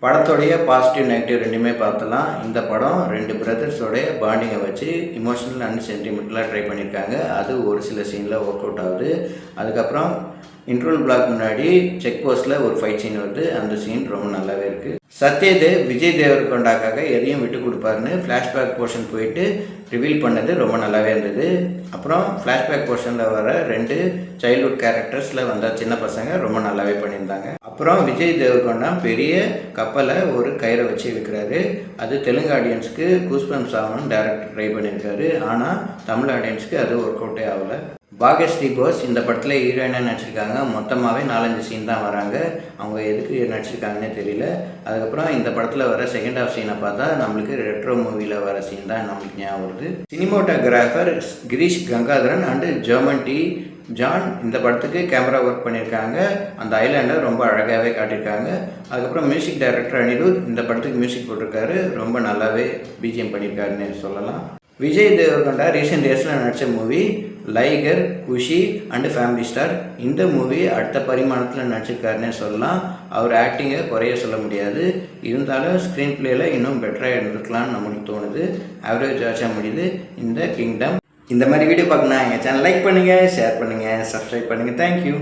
படத்தோடைய positive negative ரெண்டுமே பார்த்தலாம். இந்த படம் 2 பிரதர்ஸோடைய பாண்டிங்கை வச்சு எமோஷனல் அண்ட் சென்டிமெண்டலாக ட்ரை பண்ணியிருக்காங்க. அது ஒரு சில சீனில் ஒர்க் அவுட் ஆகுது. அதுக்கப்புறம் இன்ட்ரோல் பிளாக் முன்னாடி செக் போஸ்ட்டில் ஒரு ஃபைட் சீன் வருது. அந்த சீன் ரொம்ப நல்லாவே இருக்குது. சத்யதேவ் விஜய் தேவர்கொண்டாக்காக எதையும் விட்டு கொடுப்பாருன்னு ஃப்ளாஷ்பேக் போர்ஷன் போயிட்டு ரிவீல் பண்ணது ரொம்ப நல்லாவே இருந்தது. அப்புறம் ஃப்ளாஷ்பேக் போர்ஷனில் வர 2 சைல்ட்ஹுட் கேரக்டர்ஸில் வந்த சின்ன பசங்க ரொம்ப நல்லாவே பண்ணியிருந்தாங்க. அப்புறம் விஜய் தேவர்கொண்டா பெரிய கப்பலை ஒரு கயிறை வச்சு இழுக்கிறாரு. அது தெலுங்கு ஆடியன்ஸுக்கு கூஸ்பம்ஸ் ஆகணும்னு டேரக்டர் ட்ரை பண்ணியிருக்காரு. ஆனால் தமிழ் ஆடியன்ஸுக்கு அது ஒர்க் அவுட்டே ஆகலை. பாக்யஸ்ரீ போஸ் இந்த படத்தில் ஹீரோயினாக நடிச்சிருக்காங்க. மொத்தமாகவே 4-5 சீன் தான் வராங்க. அவங்க எதுக்கு நடிச்சிருக்காங்கன்னே தெரியல. அதுக்கப்புறம் இந்த படத்தில் வர செகண்ட் ஹாஃப் சீனை பார்த்தா நம்மளுக்கு ரெட்ரோ மூவியில் வர சீன் தான் நம்மளுக்கு ஞாபகம் வருது. Cinematographer Girish Gangadharan and Jomon T John இந்த படத்துக்கு கேமரா ஒர்க் பண்ணியிருக்காங்க. அந்த ஐலாண்டை ரொம்ப அழகாகவே காட்டியிருக்காங்க. அதுக்கப்புறம் மியூசிக் டைரக்டர் அனிருத் இந்த படத்துக்கு மியூசிக் போட்டிருக்காரு. ரொம்ப நல்லாவே பிஜிஎம் பண்ணியிருக்காருன்னு சொல்லலாம். விஜய் தேவர்கொண்டா ரீசெண்ட் டேஸில் நடித்த movie Liger, Kushi and family star. இந்த மூவி அடுத்த பரிமாணத்தில் நடிச்சிருக்காருன்னே சொல்லலாம். அவர் ஆக்டிங்கை குறைய சொல்ல முடியாது. இருந்தாலும் ஸ்க்ரீன் பிளேயில் இன்னும் பெட்டராக இருந்திருக்கலாம்னு நம்மளுக்கு தோணுது. ஆவரேஜ் ஆச்சா முடியுது இந்த கிங்டம். இந்த மாதிரி வீடியோ பார்க்கணும் எங்கள் சேனல் லைக் பண்ணுங்கள், ஷேர் பண்ணுங்கள், சப்ஸ்கிரைப் பண்ணுங்கள். தேங்க்யூ.